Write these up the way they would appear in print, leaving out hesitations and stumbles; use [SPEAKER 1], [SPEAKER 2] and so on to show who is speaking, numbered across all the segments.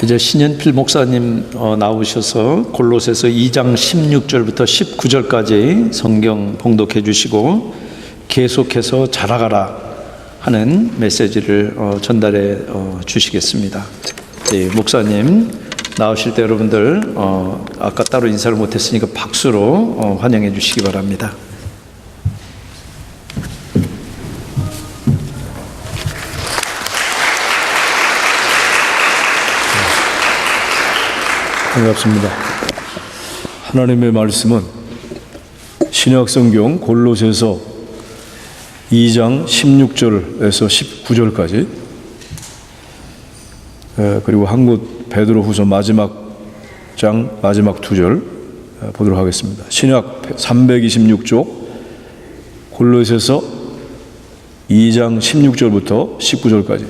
[SPEAKER 1] 이제 신현필 목사님 나오셔서 골로새서 2장 16절부터 19절까지 성경 봉독해 주시고 계속해서 자라가라 하는 메시지를 전달해 주시겠습니다. 네, 목사님 나오실 때 여러분들 아까 따로 인사를 못했으니까 박수로 환영해 주시기 바랍니다.
[SPEAKER 2] 반갑습니다. 하나님의 말씀은 신약성경 골로새서 2장 16절에서 19절까지 그리고 한국 베드로후서 마지막 장 마지막 2절 보도록 하겠습니다. 신약 326쪽 골로새서 2장 16절부터 19절까지.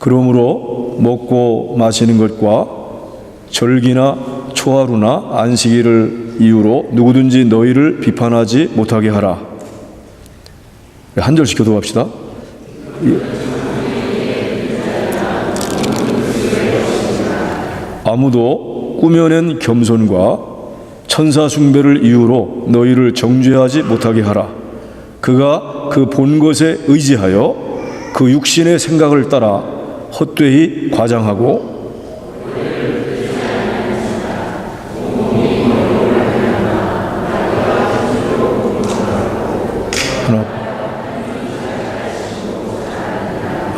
[SPEAKER 2] 그러므로 먹고 마시는 것과 절기나 초하루나 안식일을 이유로 누구든지 너희를 비판하지 못하게 하라. 한 절씩 교독합시다. 아무도 꾸며낸 겸손과 천사 숭배를 이유로 너희를 정죄하지 못하게 하라. 그가 그 본 것에 의지하여 그 육신의 생각을 따라 헛되이 과장하고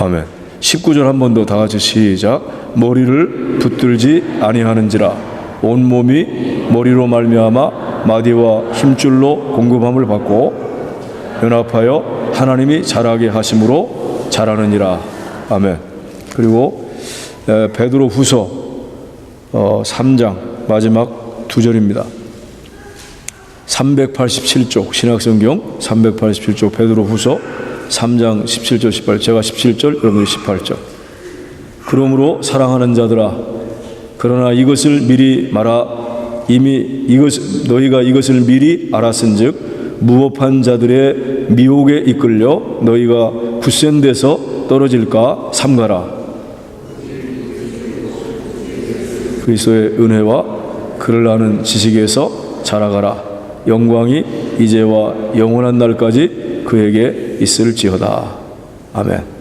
[SPEAKER 2] 아멘. 19절 한 번 더 다 같이 시작. 머리를 붙들지 아니하는지라 온 몸이 머리로 말미암아 마디와 힘줄로 공급함을 받고 연합하여 하나님이 자라게 하심으로 자라느니라. 아멘. 그리고 베드로후서 3장 마지막 2절입니다. 387쪽 신약성경 387쪽 베드로후서 3장 17절 18절 제가 17절 여러분이 18절. 그러므로 사랑하는 자들아 그러나 이것을 미리 말하 이미 너희가 이것을 미리 알았은즉 무법한 자들의 미혹에 이끌려 너희가 굳센 데서 떨어질까 삼가라. 그리스도의 은혜와 그를 아는 지식에서 자라가라. 영광이 이제와 영원한 날까지 그에게 있을지어다. 아멘.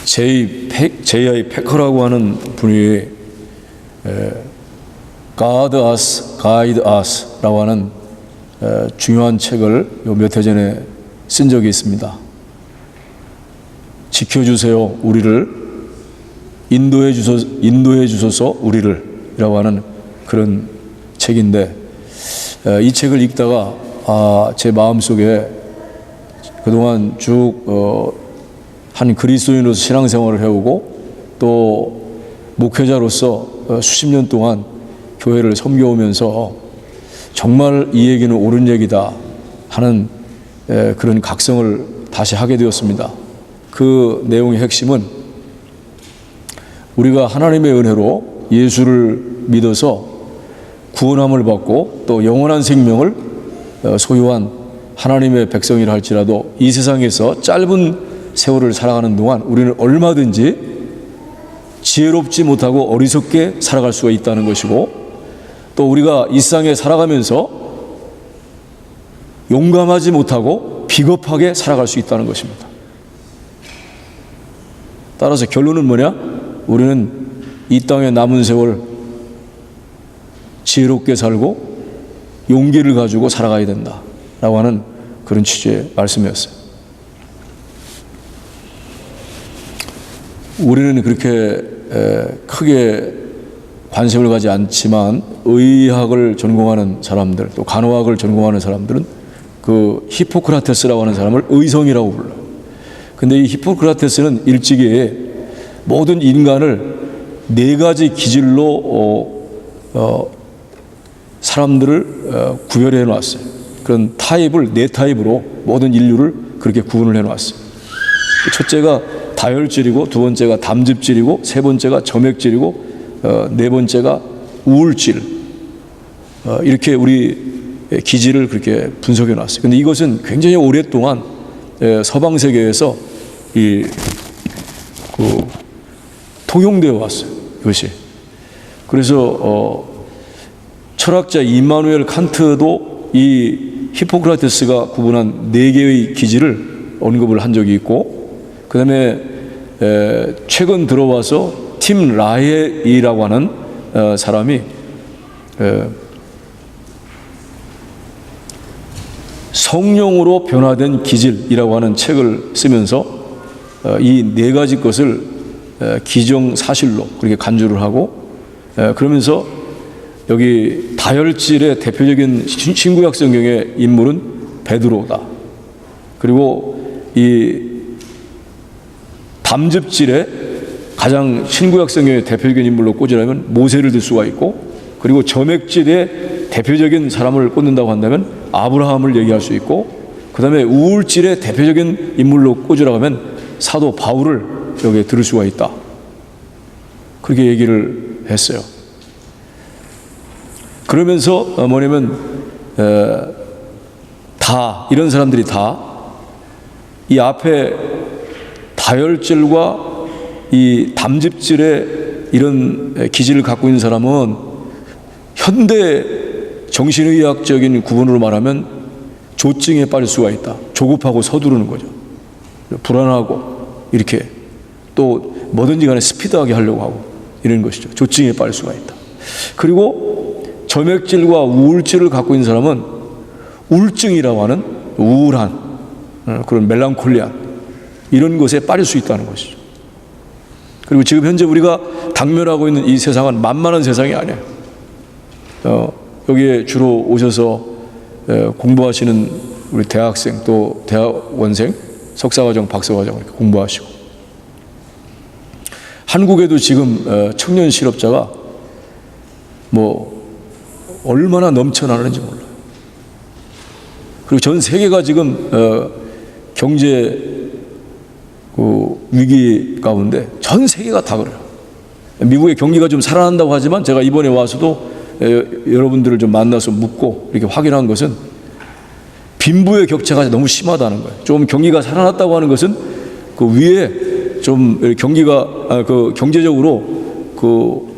[SPEAKER 2] J.I. 패커라고 하는 분이 God Us, Guide Us 라고 하는 중요한 책을 몇 해 전에 쓴 적이 있습니다. 지켜주세요 우리를, 인도해 주소서 우리를 이라고 하는 그런 책인데 이 책을 읽다가 제 마음속에 그동안 쭉 한 그리스도인으로서 신앙생활을 해오고 또 목회자로서 수십 년 동안 교회를 섬겨오면서 정말 이 얘기는 옳은 얘기다 하는 그런 각성을 다시 하게 되었습니다. 그 내용의 핵심은 우리가 하나님의 은혜로 예수를 믿어서 구원함을 받고 또 영원한 생명을 소유한 하나님의 백성이라 할지라도 이 세상에서 짧은 세월을 살아가는 동안 우리는 얼마든지 지혜롭지 못하고 어리석게 살아갈 수가 있다는 것이고 또 우리가 이 세상에 살아가면서 용감하지 못하고 비겁하게 살아갈 수 있다는 것입니다. 따라서 결론은 뭐냐? 우리는 이 땅에 남은 세월 지혜롭게 살고 용기를 가지고 살아가야 된다라고 하는 그런 취지의 말씀이었어요. 우리는 그렇게 크게 관심을 가지 않지만 의학을 전공하는 사람들 또 간호학을 전공하는 사람들은 그 히포크라테스라고 하는 사람을 의성이라고 불러요. 근데 이 히포크라테스는 일찍이 모든 인간을 4가지 기질로 사람들을 구별해 놨어요. 그런 타입을 4타입으로 모든 인류를 그렇게 구분을 해 놨어요. 첫째가 다혈질이고, 두 번째가 담즙질이고, 세 번째가 점액질이고, 네 번째가 우울질. 이렇게 우리 기질을 그렇게 분석해 놨어요. 근데 이것은 굉장히 오랫동안 서방 세계에서 통용되어 왔어요. 이것이. 그래서 철학자 이마누엘 칸트도 이 히포크라테스가 구분한 4개의 기질을 언급을 한 적이 있고, 그 다음에 최근 들어와서 팀 라헬이라고 하는 사람이 성령으로 변화된 기질이라고 하는 책을 쓰면서 이 4가지 것을 기정사실로 그렇게 간주를 하고, 그러면서 여기 다혈질의 대표적인 신구약 성경의 인물은 베드로다. 그리고 이 담즙질의 가장 신구약 성경의 대표적인 인물로 꽂으라면 모세를 들 수가 있고, 그리고 점액질의 대표적인 사람을 꽂는다고 한다면 아브라함을 얘기할 수 있고, 그 다음에 우울질의 대표적인 인물로 꽂으라고 하면 사도 바울을 여기에 들을 수가 있다. 그렇게 얘기를 했어요. 그러면서 뭐냐면 다 이런 사람들이 다 이 앞에 다혈질과 이 담즙질의 이런 기질을 갖고 있는 사람은 현대 정신의학적인 구분으로 말하면 조증에 빠질 수가 있다. 조급하고 서두르는 거죠. 불안하고 이렇게 또 뭐든지 간에 스피드하게 하려고 하고 이런 것이죠. 조증에 빠질 수가 있다. 그리고 점액질과 우울질을 갖고 있는 사람은 우울증이라고 하는 우울한 그런 멜랑콜리한 이런 것에 빠질 수 있다는 것이죠. 그리고 지금 현재 우리가 당면하고 있는 이 세상은 만만한 세상이 아니에요. 여기에 주로 오셔서 공부하시는 우리 대학생 또 대학원생, 석사과정, 박사과정 이렇게 공부하시고, 한국에도 지금 청년 실업자가 뭐 얼마나 넘쳐나는지 몰라요. 그리고 전 세계가 지금 경제 위기 가운데 전 세계가 다 그래요. 미국의 경기가 좀 살아난다고 하지만 제가 이번에 와서도 여러분들을 좀 만나서 묻고 이렇게 확인한 것은 빈부의 격차가 너무 심하다는 거예요. 좀 경기가 살아났다고 하는 것은 그 위에 좀 경기가 그 경제적으로 그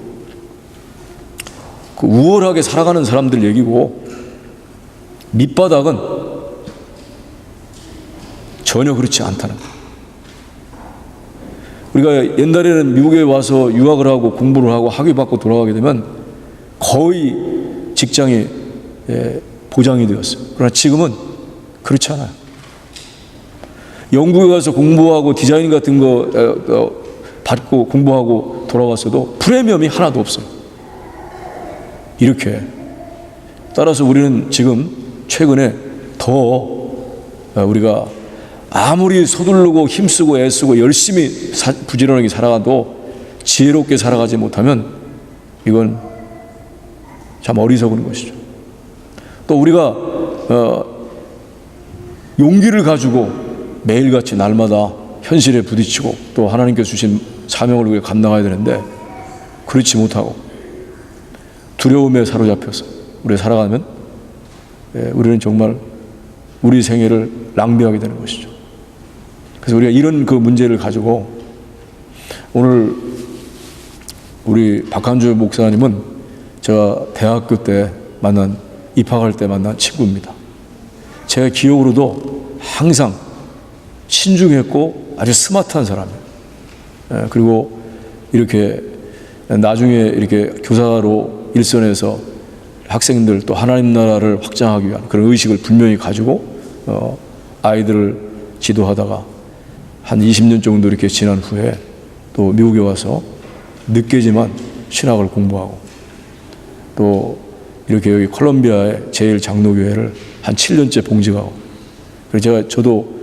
[SPEAKER 2] 우월하게 살아가는 사람들 얘기고, 밑바닥은 전혀 그렇지 않다는 거예요. 우리가 옛날에는 미국에 와서 유학을 하고 공부를 하고 학위받고 돌아가게 되면 거의 직장이 보장이 되었어요. 그러나 지금은 그렇지 않아요. 영국에 가서 공부하고 디자인 같은 거 받고 공부하고 돌아왔어도 프리미엄이 하나도 없어요. 이렇게. 따라서 우리는 지금 최근에 더 우리가 아무리 서두르고 힘쓰고 애쓰고 열심히 부지런하게 살아가도 지혜롭게 살아가지 못하면 이건 참 어리석은 것이죠. 또 우리가 용기를 가지고 매일같이 날마다 현실에 부딪히고 또 하나님께서 주신 사명을 위해 감당해야 되는데 그렇지 못하고 두려움에 사로잡혀서 우리가 살아가면 우리는 정말 우리 생애를 낭비하게 되는 것이죠. 그래서 우리가 이런 그 문제를 가지고 오늘 우리 박한주 목사님은 제가 대학교 때 입학할 때 만난 친구입니다. 제가 기억으로도 항상 신중했고 아주 스마트한 사람이에요. 그리고 이렇게 나중에 이렇게 교사로 일선에서 학생들 또 하나님 나라를 확장하기 위한 그런 의식을 분명히 가지고 아이들을 지도하다가 한 20년 정도 이렇게 지난 후에 또 미국에 와서 늦게지만 신학을 공부하고 또 이렇게 여기 콜롬비아의 제일 장로교회를 한 7년째 봉직하고, 그래서 저도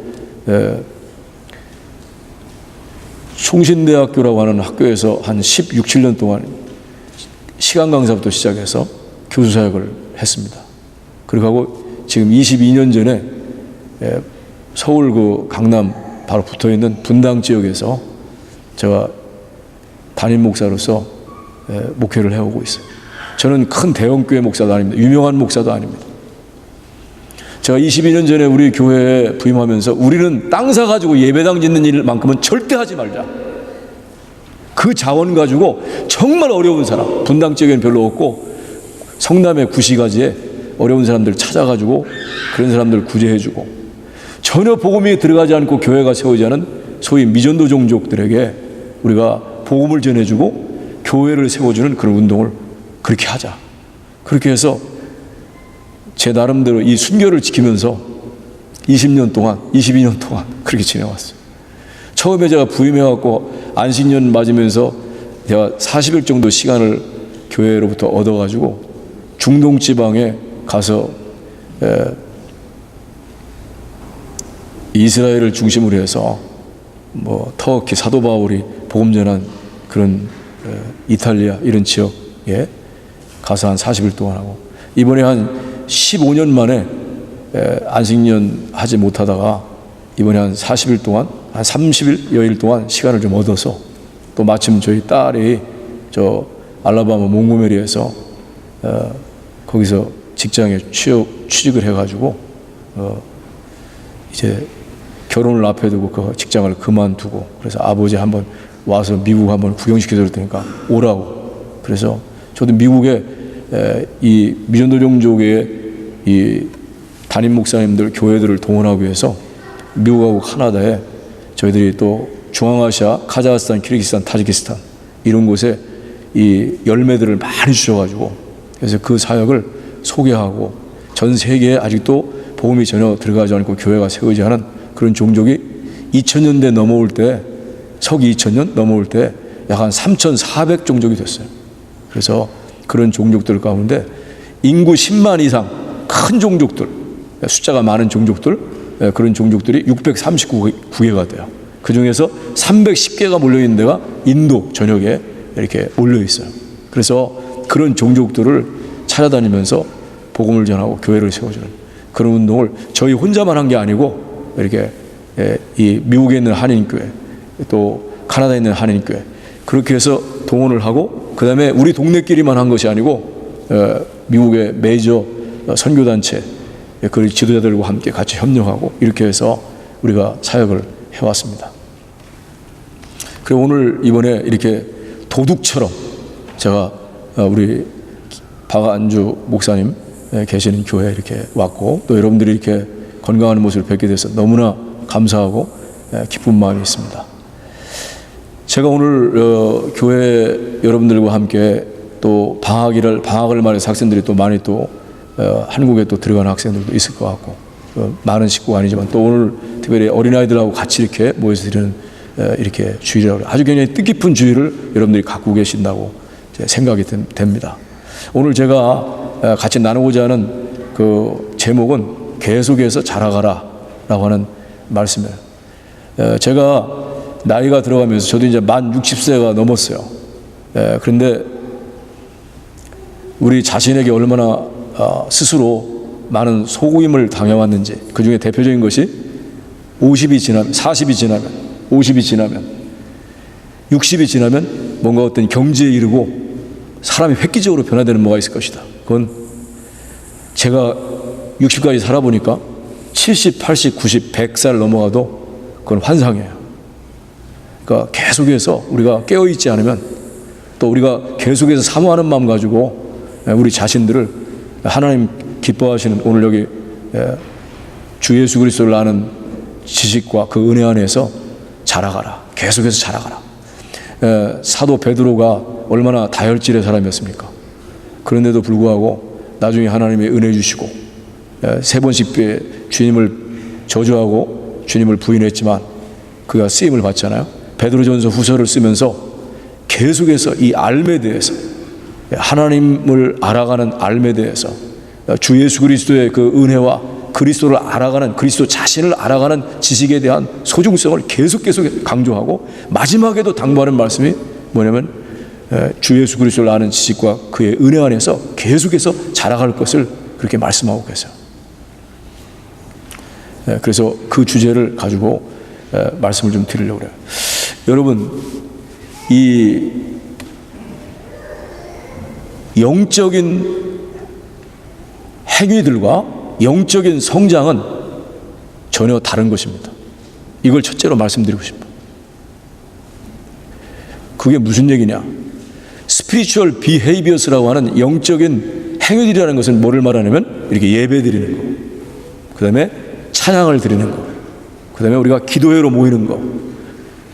[SPEAKER 2] 총신대학교라고 하는 학교에서 한 16, 17년 동안 시간 강사부터 시작해서 교수 사역을 했습니다. 그리고 하고 지금 22년 전에 서울 그 강남 바로 붙어 있는 분당 지역에서 제가 담임 목사로서 목회를 해오고 있어요. 저는 큰 대형교회 목사도 아닙니다. 유명한 목사도 아닙니다. 제가 22년 전에 우리 교회에 부임하면서 우리는 땅 사가지고 예배당 짓는 일만큼은 절대 하지 말자. 그 자원 가지고 정말 어려운 사람, 분당 지역에는 별로 없고 성남의 구시가지에 어려운 사람들 찾아가지고 그런 사람들 구제해주고, 전혀 복음이 들어가지 않고 교회가 세우지 않은 소위 미전도 종족들에게 우리가 복음을 전해주고 교회를 세워주는 그런 운동을 그렇게 하자. 그렇게 해서 제 나름대로 이 순결을 지키면서 20년 동안, 22년 동안 그렇게 지내왔어요. 처음에 제가 부임해갖고 안식년 맞으면서 제가 40일 정도 시간을 교회로부터 얻어가지고 중동 지방에 가서 이스라엘을 중심으로 해서 뭐 터키 사도 바울이 복음 전한 그런 이탈리아 이런 지역에 가서 한 40일 동안 하고, 이번에 한 15년 만에 안식년 하지 못하다가 이번에 한 40일 동안, 한 30여일 동안 시간을 좀 얻어서, 또 마침 저희 딸이 저 알라바마 몽고메리에서 거기서 직장에 취직을 해가지고 이제 결혼을 앞에 두고 그 직장을 그만두고, 그래서 아버지 한번 와서 미국 한번 구경시켜줄 테니까 오라고. 그래서 저도 미국에 이 미전도 종족의 이 담임 목사님들 교회들을 동원하기 위해서 미국하고 카나다에 저희들이 또 중앙아시아, 카자흐스탄, 키르기스탄, 타지키스탄 이런 곳에 이 열매들을 많이 주셔가지고, 그래서 그 사역을 소개하고, 전 세계에 아직도 복음이 전혀 들어가지 않고 교회가 세우지 않은 그런 종족이 2000년대 넘어올 때, 서기 2000년 넘어올 때 약 한 3,400 종족이 됐어요. 그래서 그런 종족들 가운데 인구 10만 이상 큰 종족들, 숫자가 많은 종족들, 그런 종족들이 639개가 돼요. 그 중에서 310개가 몰려있는 데가 인도 전역에 이렇게 몰려있어요. 그래서 그런 종족들을 찾아다니면서 복음을 전하고 교회를 세워주는 그런 운동을 저희 혼자만 한 게 아니고, 이렇게 이 미국에 있는 한인교회, 또 카나다에 있는 한인교회, 그렇게 해서 동원을 하고, 그 다음에 우리 동네끼리만 한 것이 아니고 미국의 메이저 선교단체 그 지도자들과 함께 같이 협력하고 이렇게 해서 우리가 사역을 해왔습니다. 그리고 오늘 이번에 이렇게 도둑처럼 제가 우리 박안주 목사님 계시는 교회에 이렇게 왔고, 또 여러분들이 이렇게 건강한 모습을 뵙게 돼서 너무나 감사하고 기쁜 마음이 있습니다. 제가 오늘 교회 여러분들과 함께 또 방학을 맞이해서 학생들이 또 많이 또 한국에 또 들어가는 학생들도 있을 것 같고, 많은 식구가 아니지만 또 오늘 특별히 어린아이들하고 같이 이렇게 모여서 드리는 이렇게 주일이라고, 아주 굉장히 뜻깊은 주일을 여러분들이 갖고 계신다고 생각이 됩니다. 오늘 제가 같이 나누고자 하는 그 제목은 계속해서 자라가라 라고 하는 말씀이에요. 제가 나이가 들어가면서 저도 이제 만 60세가 넘었어요. 그런데 우리 자신에게 얼마나 스스로 많은 속임을 당해왔는지, 그 중에 대표적인 것이 50이 지나면, 40이 지나면, 50이 지나면, 60이 지나면 뭔가 어떤 경지에 이르고 사람이 획기적으로 변화되는 뭐가 있을 것이다. 그건 제가 60까지 살아보니까 70, 80, 90, 100살 넘어가도 그건 환상이에요. 그러니까 계속해서 우리가 깨어있지 않으면, 또 우리가 계속해서 사모하는 마음 가지고 우리 자신들을 하나님 기뻐하시는 오늘 여기 주 예수 그리스도를 아는 지식과 그 은혜 안에서 자라가라. 계속해서 자라가라. 사도 베드로가 얼마나 다혈질의 사람이었습니까? 그런데도 불구하고 나중에 하나님의 은혜 주시고 3번씩 주님을 저주하고 주님을 부인했지만 그가 쓰임을 받잖아요. 베드로전서 후서를 쓰면서 계속해서 이 삶에 대해서, 하나님을 알아가는 삶에 대해서, 주 예수 그리스도의 그 은혜와 그리스도를 알아가는, 그리스도 자신을 알아가는 지식에 대한 소중성을 계속 강조하고, 마지막에도 당부하는 말씀이 뭐냐면 주 예수 그리스도를 아는 지식과 그의 은혜 안에서 계속해서 자라갈 것을 그렇게 말씀하고 계세요. 그래서 그 주제를 가지고 말씀을 좀 드리려고 그래요. 여러분, 이 영적인 행위들과 영적인 성장은 전혀 다른 것입니다. 이걸 첫째로 말씀드리고 싶어요. 그게 무슨 얘기냐? 스피리추얼 비헤이비어스라고 하는 영적인 행위들이라는 것은 뭐를 말하냐면 이렇게 예배 드리는 거, 그 다음에 찬양을 드리는 거, 그 다음에 우리가 기도회로 모이는 거,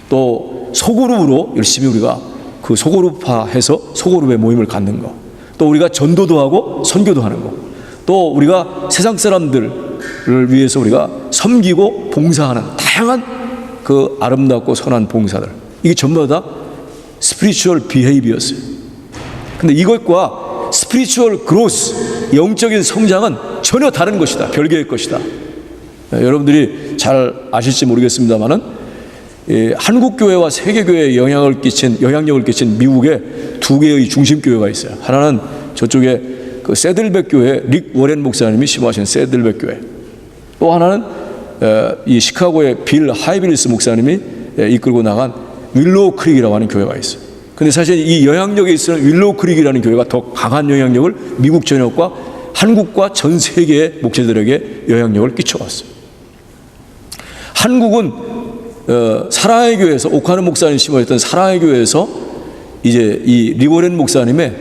[SPEAKER 2] 또 소그룹으로 열심히 우리가 그 소그룹화해서 소그룹의 모임을 갖는 거, 또 우리가 전도도 하고 선교도 하는 거, 또 우리가 세상 사람들을 위해서 우리가 섬기고 봉사하는 다양한 그 아름답고 선한 봉사들, 이게 전부 다 스피리추얼 비헤이비어스. 근데 이것과 스피리추얼 그로스, 영적인 성장은 전혀 다른 것이다. 별개의 것이다. 여러분들이 잘 아실지 모르겠습니다만은 한국 교회와 세계 교회에 영향력을 끼친 미국에 두 개의 중심 교회가 있어요. 하나는 저쪽에 그 세들백 교회, 릭 워렌 목사님이 심호하신 세들백 교회. 또 하나는 이 시카고의 빌 하이빌리스 목사님이 이끌고 나간 윌로우 크릭이라고 하는 교회가 있어요. 근데 사실 이 영향력에 있어서 윌로우 크릭이라는 교회가 더 강한 영향력을 미국 전역과 한국과 전 세계의 목회자들에게 영향력을 끼쳐왔어요. 한국은 사랑의 교회에서 오카는 목사님 심어했던 사랑의 교회에서 이제 이 리고렌 목사님의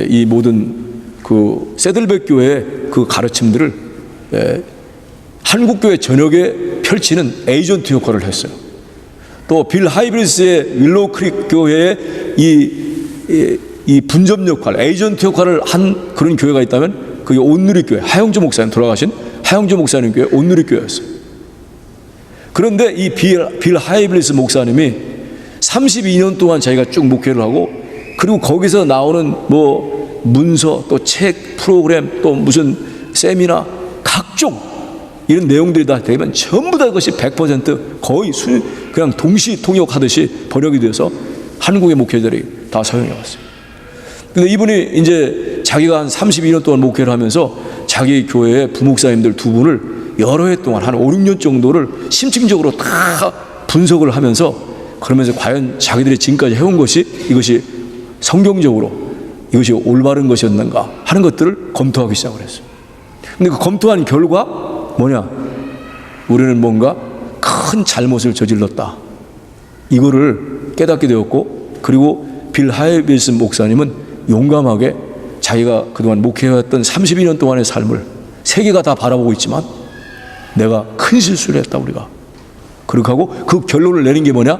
[SPEAKER 2] 이 모든 그 세들백 교회의 그 가르침들을 한국 교회 전역에 펼치는 에이전트 역할을 했어요. 또 빌 하이브리스의 윌로우 크릭 교회의 이 분점 역할, 에이전트 역할을 한 그런 교회가 있다면 그게 온누리 교회, 하영주 목사님, 돌아가신 하영주 목사님 교회 온누리 교회였어요. 그런데 이 빌 하이브리스 목사님이 32년 동안 자기가 쭉 목회를 하고, 그리고 거기서 나오는 뭐 문서, 또 책, 프로그램, 또 무슨 세미나, 각종 이런 내용들이 다 되면 전부 다 그것이 100% 거의 그냥 동시 통역하듯이 번역이 돼서 한국의 목회자들이 다 사용해 왔어요. 근데 이분이 이제 자기가 한 32년 동안 목회를 하면서 자기 교회의 부목사님들 두 분을 여러 해 동안 한 5, 6년 정도를 심층적으로 다 분석을 하면서, 그러면서 과연 자기들이 지금까지 해온 것이 이것이 성경적으로 이것이 올바른 것이었는가 하는 것들을 검토하기 시작을 했어요. 근데 그 검토한 결과 뭐냐? 우리는 뭔가 큰 잘못을 저질렀다. 이거를 깨닫게 되었고, 그리고 빌 하이빌스 목사님은 용감하게 자기가 그동안 목회해왔던 32년 동안의 삶을 세계가 다 바라보고 있지만 내가 큰 실수를 했다, 우리가. 그렇게 하고 그 결론을 내린 게 뭐냐?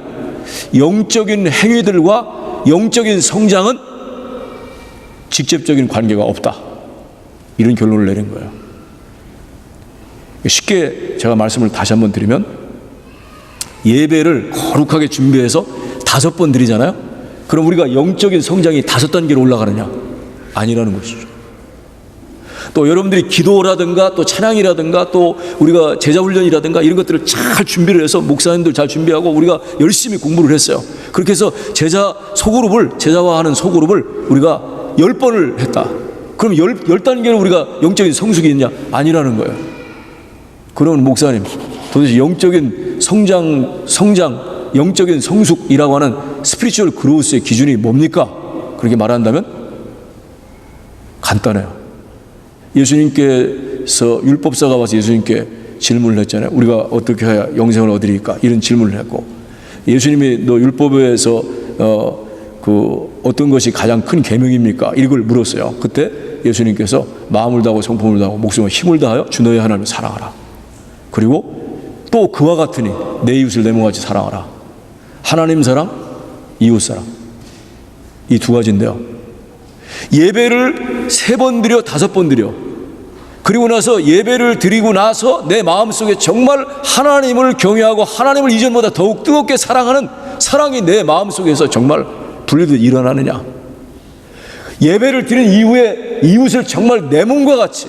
[SPEAKER 2] 영적인 행위들과 영적인 성장은 직접적인 관계가 없다. 이런 결론을 내린 거예요. 쉽게 제가 말씀을 다시 한번 드리면, 예배를 거룩하게 준비해서 5번 드리잖아요. 그럼 우리가 영적인 성장이 5단계로 올라가느냐? 아니라는 것이죠. 또 여러분들이 기도라든가 또 찬양이라든가 또 우리가 제자훈련이라든가 이런 것들을 잘 준비를 해서 목사님들 잘 준비하고 우리가 열심히 공부를 했어요. 그렇게 해서 제자화하는 소그룹을 우리가 10번을 했다. 그럼 10단계로 우리가 영적인 성숙이 있냐? 아니라는 거예요. 그러면 목사님, 도대체 영적인 성장, 영적인 성숙이라고 하는 스피리추얼 그로스의 기준이 뭡니까? 그렇게 말한다면 간단해요. 예수님께서 율법사가 와서 예수님께 질문을 했잖아요. 우리가 어떻게 해야 영생을 얻으리까? 이런 질문을 했고, 예수님이 너 율법에서 어떤 것이 가장 큰 계명입니까? 이걸 물었어요. 그때 예수님께서 마음을 다하고 성품을 다하고 목숨과 힘을 다하여 주 너의 하나님을 사랑하라. 그리고 또 그와 같으니 내 이웃을 내 몸같이 사랑하라. 하나님 사랑, 이웃 사랑. 이 두 가지인데요. 예배를 3번 드려 5번 드려. 그리고 나서 예배를 드리고 나서 내 마음속에 정말 하나님을 경외하고 하나님을 이전보다 더욱 뜨겁게 사랑하는 사랑이 내 마음속에서 정말 불리듯 일어나느냐. 예배를 드린 이후에 이웃을 정말 내 몸과 같이,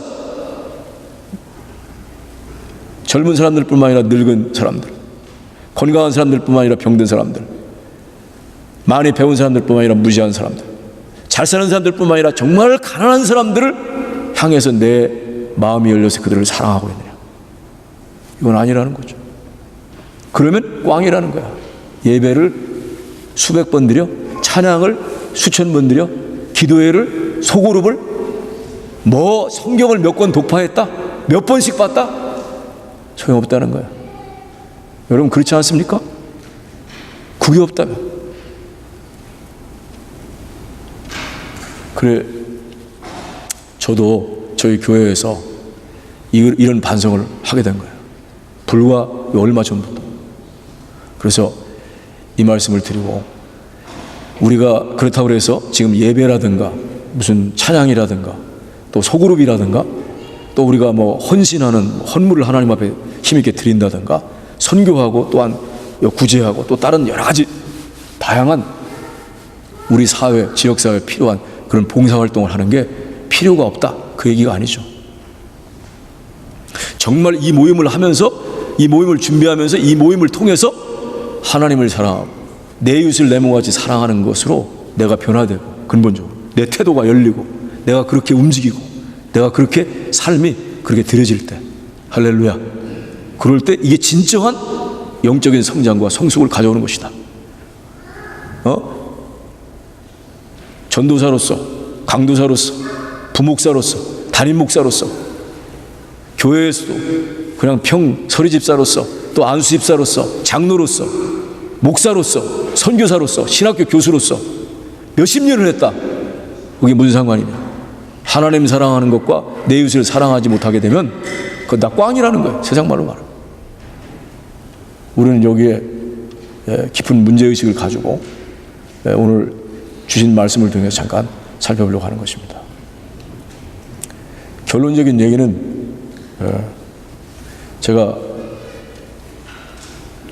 [SPEAKER 2] 젊은 사람들뿐만 아니라 늙은 사람들, 건강한 사람들뿐만 아니라 병든 사람들, 많이 배운 사람들뿐만 아니라 무지한 사람들, 잘 사는 사람들뿐만 아니라 정말 가난한 사람들을 향해서 내 마음이 열려서 그들을 사랑하고 있느냐. 이건 아니라는 거죠. 그러면 꽝이라는 거야. 예배를 수백 번 드려, 찬양을 수천 번 드려, 기도회를 소그룹을 뭐 성경을 몇 권 독파했다? 몇 번씩 봤다? 소용없다는 거예요. 여러분 그렇지 않습니까? 그게 없다면. 그래 저도 저희 교회에서 이런 반성을 하게 된 거예요. 불과 얼마 전부터. 그래서 이 말씀을 드리고, 우리가 그렇다고 해서 지금 예배라든가 무슨 찬양이라든가 또 소그룹이라든가 또 우리가 뭐 헌신하는 헌물을 하나님 앞에 힘있게 드린다든가 선교하고 또한 구제하고 또 다른 여러 가지 다양한 우리 사회, 지역사회에 필요한 그런 봉사활동을 하는 게 필요가 없다, 그 얘기가 아니죠. 정말 이 모임을 하면서, 이 모임을 준비하면서, 이 모임을 통해서 하나님을 사랑하고 내 이웃을 내 몸같이 사랑하는 것으로 내가 변화되고, 근본적으로 내 태도가 열리고 내가 그렇게 움직이고 내가 그렇게 삶이 그렇게 들여질 때, 할렐루야, 그럴 때 이게 진정한 영적인 성장과 성숙을 가져오는 것이다. 전도사로서, 강도사로서, 부목사로서, 담임목사로서, 교회에서도 그냥 서리집사로서, 또 안수집사로서, 장로로서, 목사로서, 선교사로서, 신학교 교수로서 몇십 년을 했다. 그게 무슨 상관이냐? 하나님 사랑하는 것과 내 이웃을 사랑하지 못하게 되면 그건 다 꽝이라는 거예요. 세상 말로 말하면. 우리는 여기에 깊은 문제의식을 가지고 오늘 주신 말씀을 통해서 잠깐 살펴보려고 하는 것입니다. 결론적인 얘기는 제가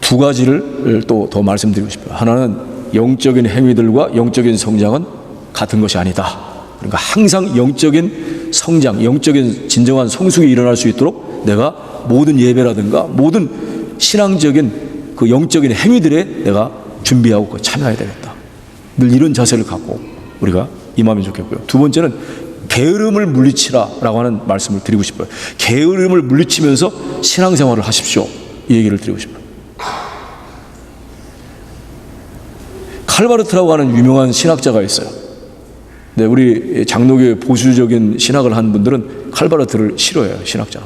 [SPEAKER 2] 두 가지를 또 더 말씀드리고 싶어요. 하나는 영적인 행위들과 영적인 성장은 같은 것이 아니다. 그러니까 항상 영적인 성장, 영적인 진정한 성숙이 일어날 수 있도록 내가 모든 예배라든가 모든 신앙적인 그 영적인 행위들에 내가 준비하고 참여해야 되겠다. 늘 이런 자세를 갖고 우리가 임하면 좋겠고요. 두 번째는 게으름을 물리치라라고 하는 말씀을 드리고 싶어요. 게으름을 물리치면서 신앙생활을 하십시오, 이 얘기를 드리고 싶어요. 칼바르트라고 하는 유명한 신학자가 있어요. 네, 우리 장로교의 보수적인 신학을 한 분들은 칼바르트를 싫어해요, 신학자.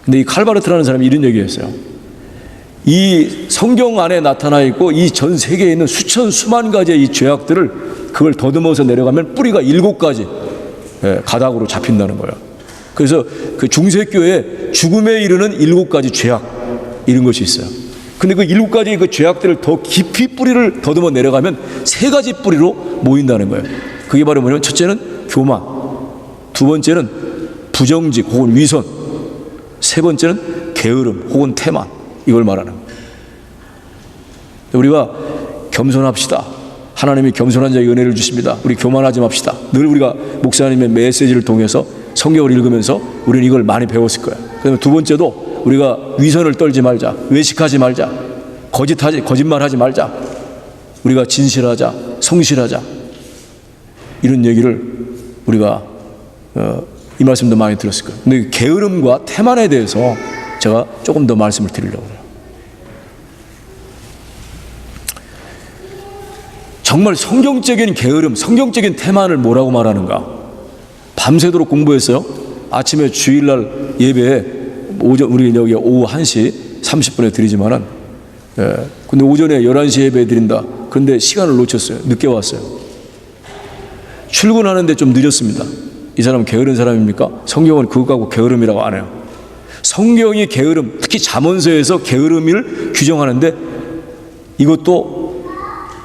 [SPEAKER 2] 근데 이 칼바르트라는 사람이 이런 얘기했어요. 이 성경 안에 나타나 있고 이 전 세계에 있는 수만 가지의 이 죄악들을 그걸 더듬어서 내려가면 뿌리가 7가지 가닥으로 잡힌다는 거예요. 그래서 그 중세교에 죽음에 이르는 7가지 죄악, 이런 것이 있어요. 근데 그 7가지의 그 죄악들을 더 깊이 뿌리를 더듬어 내려가면 3가지 뿌리로 모인다는 거예요. 그게 바로 뭐냐면, 첫째는 교만, 두 번째는 부정직 혹은 위선, 세 번째는 게으름 혹은 태만, 이걸 말하는 거예요. 우리가 겸손합시다. 하나님이 겸손한 자에게 은혜를 주십니다. 우리 교만하지 맙시다. 늘 우리가 목사님의 메시지를 통해서 성경을 읽으면서 우리는 이걸 많이 배웠을 거예요. 그다음에 두 번째도 우리가 위선을 떨지 말자, 외식하지 말자, 거짓말하지 말자, 우리가 진실하자, 성실하자, 이런 얘기를 우리가 이 말씀도 많이 들었을 거예요. 근데 게으름과 태만에 대해서 제가 조금 더 말씀을 드리려고 해요. 정말 성경적인 게으름, 성경적인 태만을 뭐라고 말하는가? 밤새도록 공부했어요. 아침에 주일날 예배에 우리 여기 오후 1시 30분에 드리지만은, 근데 오전에 11시 예배 드린다. 그런데 시간을 놓쳤어요. 늦게 왔어요. 출근하는데 좀 늦었습니다. 이 사람은 게으른 사람입니까? 성경은 그거 갖고 게으름이라고 안 해요. 성경이 게으름, 특히 잠언서에서 게으름을 규정하는데, 이것도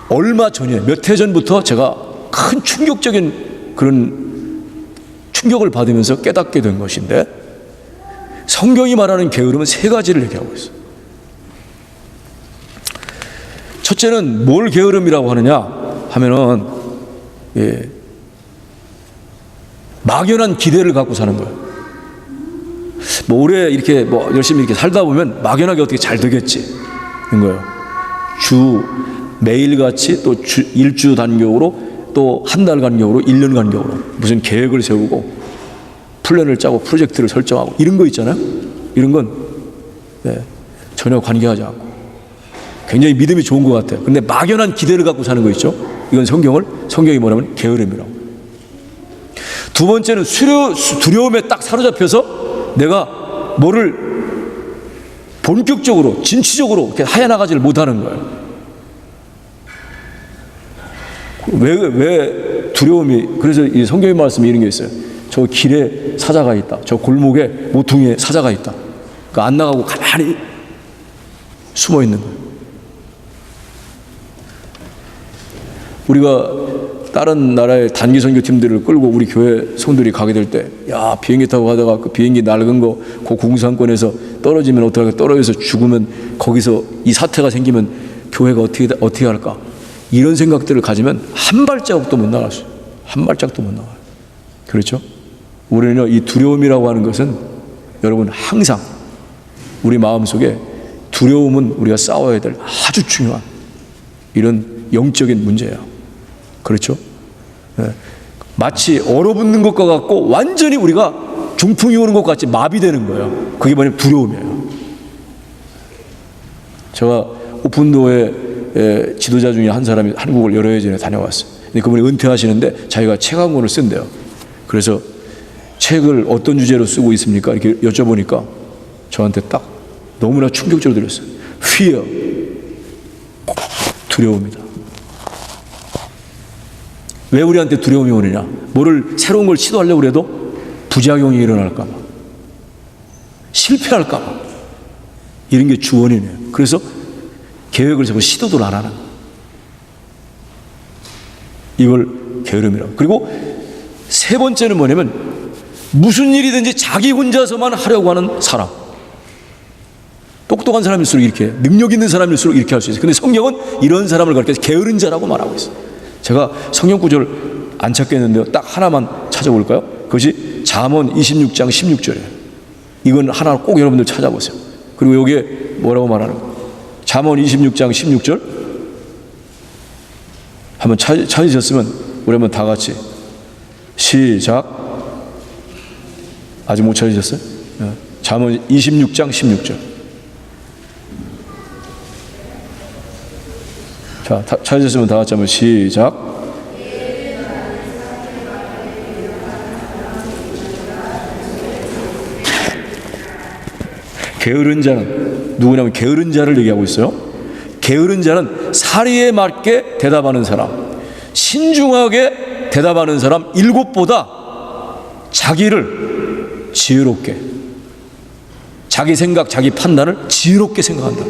[SPEAKER 2] 얼마 전에, 몇 해 전부터 제가 큰 충격적인 그런 충격을 받으면서 깨닫게 된 것인데, 성경이 말하는 게으름은 3가지를 얘기하고 있어요. 첫째는 뭘 게으름이라고 하느냐 하면은, 막연한 기대를 갖고 사는 거예요. 뭐 오래 이렇게 뭐 열심히 이렇게 살다 보면 막연하게 어떻게 잘 되겠지, 인 거예요. 매일같이 또 일주 간격으로 또 한 달 간격으로 1년 간격으로 무슨 계획을 세우고 플랜을 짜고 프로젝트를 설정하고 이런 거 있잖아요. 이런 건 전혀 관계하지 않고 굉장히 믿음이 좋은 것 같아요. 근데 막연한 기대를 갖고 사는 거 있죠. 이건 성경이 뭐냐면 게으름이라고. 두 번째는 두려움에 딱 사로잡혀서 내가 뭐를 본격적으로 진취적으로 이렇게 하여나가지를 못하는 거예요. 왜 두려움이, 그래서 이 성경의 말씀에 이런 게 있어요. 저 길에 사자가 있다, 저 골목에 모퉁이에 사자가 있다. 그러니까 안 나가고 가만히 숨어 있는 거예요. 우리가 다른 나라의 단기 선교팀들을 끌고 우리 교회 성들이 가게 될 때, 야, 비행기 타고 가다가 그 비행기 낡은 거 그 공산권에서 떨어지면 어떡할까, 떨어져서 죽으면, 거기서 이 사태가 생기면 교회가 어떻게 할까, 이런 생각들을 가지면 한 발자국도 못 나갈 수 있어요. 한 발자국도 못 나가요. 그렇죠? 우리는 이 두려움이라고 하는 것은 여러분 항상 우리 마음속에, 두려움은 우리가 싸워야 될 아주 중요한 이런 영적인 문제예요. 그렇죠? 네. 마치 얼어붙는 것과 같고 완전히 우리가 중풍이 오는 것 같이 마비되는 거예요. 그게 뭐냐면 두려움이에요. 제가 오픈도어의 지도자 중에 한 사람이 한국을 여러 해 전에 다녀왔어요. 근데 그분이 은퇴하시는데 자기가 책 한 권을 쓴대요. 그래서 책을 어떤 주제로 쓰고 있습니까? 이렇게 여쭤보니까 저한테 딱 너무나 충격적으로 들렸어요. Fear, 두려움이다. 왜 우리한테 두려움이 오느냐? 뭐를 새로운 걸 시도하려고 해도 부작용이 일어날까 봐, 실패할까 봐, 이런 게 주원이네요. 그래서 계획을 세우고 시도도 안 하는, 이걸 게으름이라고. 그리고 세 번째는 뭐냐면 무슨 일이든지 자기 혼자서만 하려고 하는 사람. 똑똑한 사람일수록 이렇게, 능력 있는 사람일수록 이렇게 할 수 있어요. 근데 성경은 이런 사람을 가르쳐서 게으른 자라고 말하고 있어요. 제가 성경 구절 안 찾겠는데요, 딱 하나만 찾아볼까요? 그것이 잠언 26장 16절이에요. 이건 하나 꼭 여러분들 찾아보세요. 그리고 여기에 뭐라고 말하는 거예요? 잠언 26장 16절 한번 찾으셨으면 우리 한번 다 같이 시작. 아직 못 찾으셨어요? 잠언 26장 16절. 자, 찾으셨으면 다 같이 한번 시작. 게으른 자는 누구냐면 게으른 자를 얘기하고 있어요. 게으른 자는 사리에 맞게 대답하는 사람, 신중하게 대답하는 사람 7보다 자기를 지혜롭게, 자기 생각, 자기 판단을 지혜롭게 생각한다.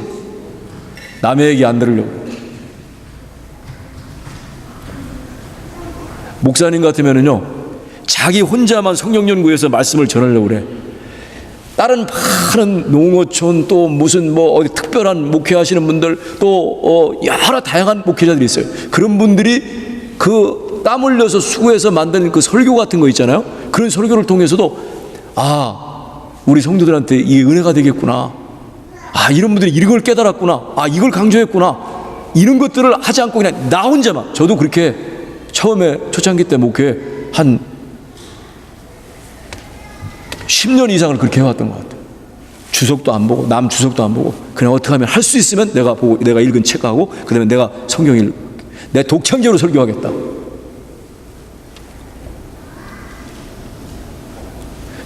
[SPEAKER 2] 남의 얘기 안 들으려고. 목사님 같으면은요, 자기 혼자만 성경 연구에서 말씀을 전하려고 그래. 다른 많은 농어촌, 또 무슨 뭐 어디 특별한 목회하시는 분들, 또 여러 다양한 목회자들이 있어요. 그런 분들이 그 땀 흘려서 수고해서 만든 그 설교 같은 거 있잖아요. 그런 설교를 통해서도, 아, 우리 성도들한테 이 은혜가 되겠구나, 아, 이런 분들이 이걸 깨달았구나, 아, 이걸 강조했구나, 이런 것들을 하지 않고 그냥 나 혼자만. 저도 그렇게 처음에 초창기 때 목회 한 10년 이상을 그렇게 해왔던 것 같아요. 주석도 안 보고, 남 주석도 안 보고, 그냥 어떻게 하면 할 수 있으면 내가 보고, 내가 읽은 책하고, 그 다음에 내가 성경 읽고, 내 독창적으로 설교하겠다.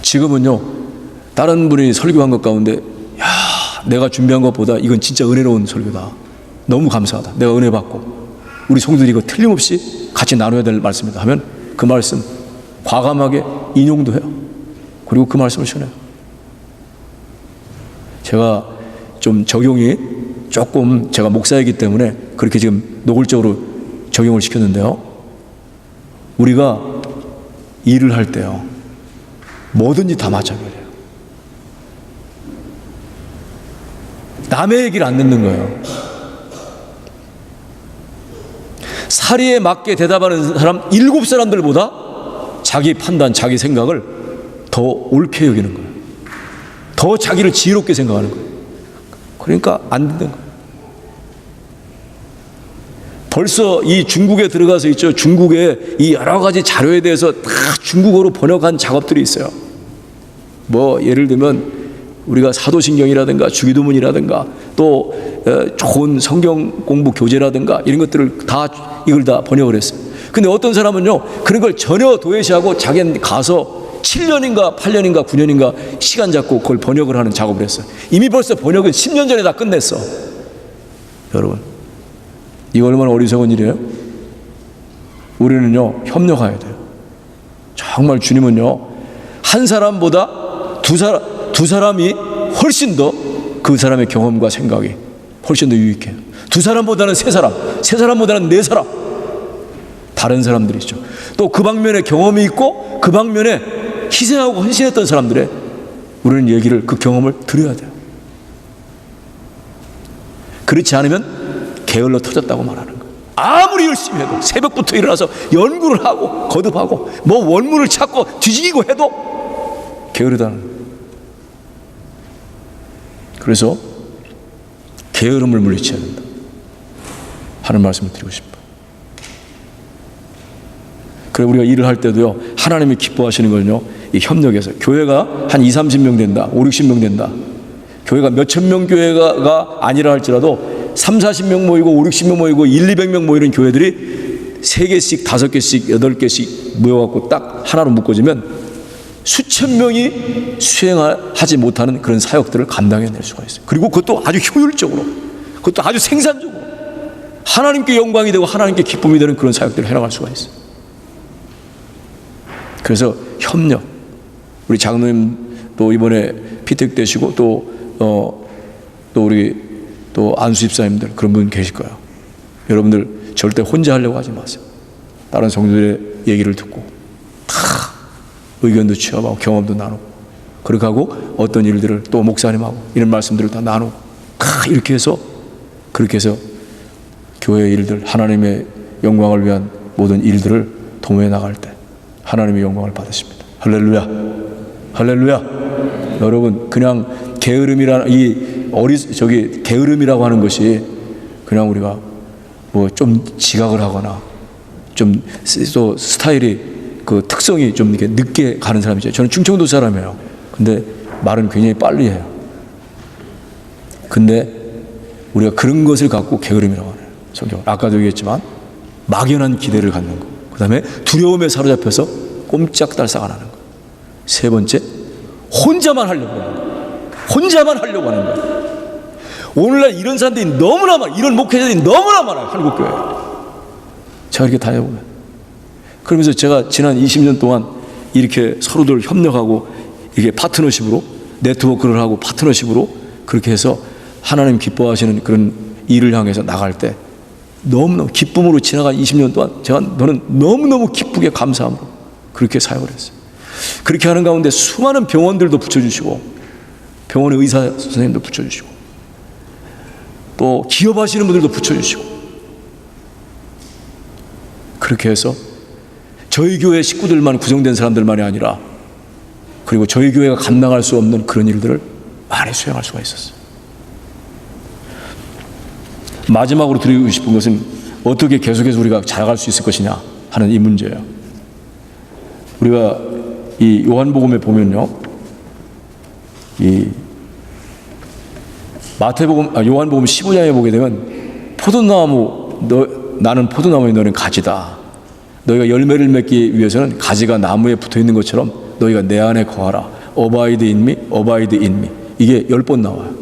[SPEAKER 2] 지금은요, 다른 분이 설교한 것 가운데, 야, 내가 준비한 것보다 이건 진짜 은혜로운 설교다, 너무 감사하다, 내가 은혜 받고, 우리 성도들이 이거 틀림없이 같이 나눠야 될 말씀이다 하면 그 말씀 과감하게 인용도 해요. 그리고 그 말씀을 전해요. 제가 좀 적용이 조금, 제가 목사이기 때문에 그렇게 지금 노골적으로 적용을 시켰는데요, 우리가 일을 할 때요, 뭐든지 다 마찬가지예요. 남의 얘기를 안 듣는 거예요. 사리에 맞게 대답하는 사람 7사람들보다 자기 판단, 자기 생각을 더 옳게 여기는 거예요. 더 자기를 지혜롭게 생각하는 거예요. 그러니까 안 듣는 거예요. 벌써 이 중국에 들어가서 있죠. 중국의 이 여러 가지 자료에 대해서 다 중국어로 번역한 작업들이 있어요. 뭐 예를 들면 우리가 사도신경이라든가 주기도문이라든가 또 좋은 성경 공부 교재라든가 이런 것들을 다, 이걸 다 번역을 했어요. 근데 어떤 사람은요, 그런 걸 전혀 도외시하고 자기는 가서 7년인가 8년인가 9년인가 시간 잡고 그걸 번역을 하는 작업을 했어요. 이미 벌써 번역은 10년 전에 다 끝냈어. 여러분, 이거 얼마나 어리석은 일이에요? 우리는요, 협력해야 돼요. 정말 주님은요, 한 사람보다 두 사람이 훨씬 더 그 사람의 경험과 생각이 훨씬 더 유익해요. 두 사람보다는 세 사람보다는 네 사람, 다른 사람들이죠. 또 그 방면에 경험이 있고 그 방면에 희생하고 헌신했던 사람들의 우리는 얘기를, 그 경험을 들어야 돼요. 그렇지 않으면 게을러 터졌다고 말하는 거예요. 아무리 열심히 해도 새벽부터 일어나서 연구를 하고 거듭하고 뭐 원문을 찾고 뒤지기고 해도 게으르다는 거예요. 그래서 게으름을 물리쳐야 된다 하는 말씀을 드리고 싶어요. 그래, 우리가 일을 할 때도요, 하나님이 기뻐하시는 건요, 이 협력에서 교회가 한 20, 30명 된다, 5, 60명 된다, 교회가 몇천 명 교회가 아니라 할지라도 3, 40명 모이고 5, 60명 모이고 1, 200명 모이는 교회들이 3개씩 5개씩 8개씩 모여갖고 딱 하나로 묶어지면 수천 명이 수행하지 못하는 그런 사역들을 감당해낼 수가 있어요. 그리고 그것도 아주 효율적으로, 그것도 아주 생산적으로 하나님께 영광이 되고 하나님께 기쁨이 되는 그런 사역들을 해나갈 수가 있어요. 그래서 협력, 우리 장로님 또 이번에 피택되시고 또 우리 또 안수 집사님들 그런 분 계실 거예요. 여러분들 절대 혼자 하려고 하지 마세요. 다른 성도들의 얘기를 듣고 다 의견도 취합하고 경험도 나누고, 그렇게 하고 어떤 일들을 또 목사님하고 이런 말씀들을 다 나누고 이렇게 해서, 그렇게 해서 교회의 일들, 하나님의 영광을 위한 모든 일들을 도모해 나갈 때 하나님의 영광을 받으십니다. 할렐루야, 할렐루야. 여러분, 그냥 게으름이라는 게으름이라고 하는 것이 그냥 우리가 뭐 좀 지각을 하거나 좀 또 스타일이 그 특성이 좀 이렇게 늦게 가는 사람이죠. 저는 충청도 사람이에요. 근데 말은 굉장히 빨리 해요. 근데 우리가 그런 것을 갖고 게으름이라고 하네요. 성경 아까도 얘기했지만 막연한 기대를 갖는 거, 그 다음에 두려움에 사로잡혀서 꼼짝달싹 안 하는 거, 세 번째 혼자만 하려고 하는 거, 혼자만 하려고 하는 거. 오늘날 이런 사람들이 너무나 많아, 이런 목회자들이 너무나 많아요. 한국교회에 제가 이렇게 다녀보면. 그러면서 제가 지난 20년 동안 이렇게 서로들 협력하고 이렇게 파트너십으로 네트워크를 하고 파트너십으로 그렇게 해서 하나님 기뻐하시는 그런 일을 향해서 나갈 때 너무너무 기쁨으로 지나간 20년 동안 저는 너무너무 기쁘게 감사함으로 그렇게 사역을 했어요. 그렇게 하는 가운데 수많은 병원들도 붙여주시고, 병원의 의사 선생님도 붙여주시고, 또 기업하시는 분들도 붙여주시고, 그렇게 해서 저희 교회 식구들만 구성된 사람들만이 아니라, 그리고 저희 교회가 감당할 수 없는 그런 일들을 많이 수행할 수가 있었어요. 마지막으로 드리고 싶은 것은 어떻게 계속해서 우리가 자라갈 수 있을 것이냐 하는 이 문제예요. 우리가 이 요한복음에 보면요, 이 요한복음 15장에 보게 되면 나는 포도나무에 너는 가지다. 너희가 열매를 맺기 위해서는 가지가 나무에 붙어 있는 것처럼 너희가 내 안에 거하라. Abide in me, abide in me. 이게 10번 나와요.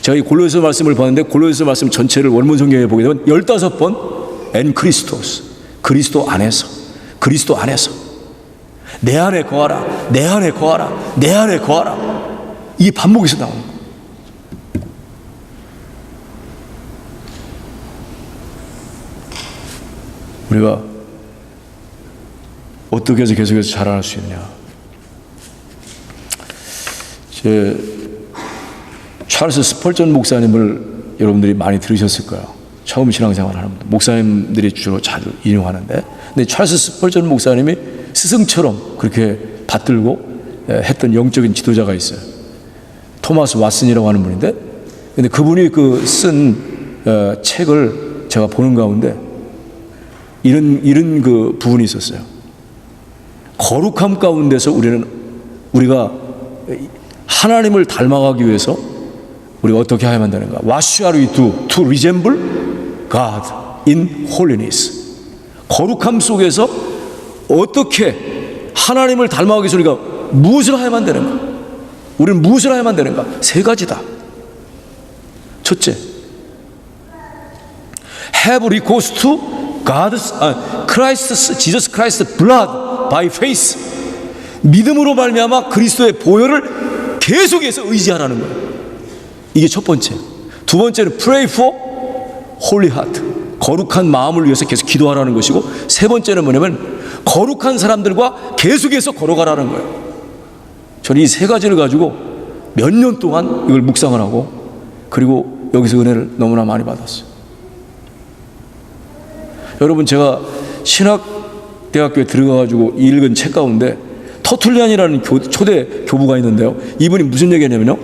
[SPEAKER 2] 제가 이 골로새서 말씀을 봤는데 골로새서 말씀 전체를 원문 성경에 보게 되면 15번 en Christos, 그리스도 안에서, 그리스도 안에서 내 안에 거하라, 내 안에 거하라, 내 안에 거하라. 이게 반복해서 나오는 거예요. 우리가 어떻게 해서 계속해서 자라날 수 있느냐. 찰스 스펄전 목사님을 여러분들이 많이 들으셨을 거예요. 처음 신앙생활 하는 분들, 목사님들이 주로 자주 인용하는데, 근데 찰스 스펄전 목사님이 스승처럼 그렇게 받들고 했던 영적인 지도자가 있어요. 토마스 왓슨이라고 하는 분인데, 근데 그분이 쓴 책을 제가 보는 가운데 이런 그 부분이 있었어요. 거룩함 가운데서 우리가 하나님을 닮아가기 위해서 우리가 어떻게 해야만 되는가? What shall we do to resemble God in holiness? 거룩함 속에서 어떻게 하나님을 닮아가기 위해서 우리가 무엇을 해야만 되는가? 우리는 무엇을 해야만 되는가? 세 ga지다. 첫째, have recourse to Jesus Christ's blood by faith. 믿음으로 말미암아 그리스도의 보혈을 계속해서 의지하라는 거예요. 이게 첫 번째. 두 번째는 pray for holy heart. 거룩한 마음을 위해서 계속 기도하라는 것이고, 세 번째는 뭐냐면 거룩한 사람들과 계속해서 걸어가라는 거예요. 저는 이 세 가지를 가지고 몇 년 동안 이걸 묵상을 하고, 그리고 여기서 은혜를 너무나 많이 받았어요. 여러분, 제가 신학대학교에 들어가가지고 읽은 책 가운데 터툴리안이라는 초대 교부가 있는데요, 이분이 무슨 얘기냐면요,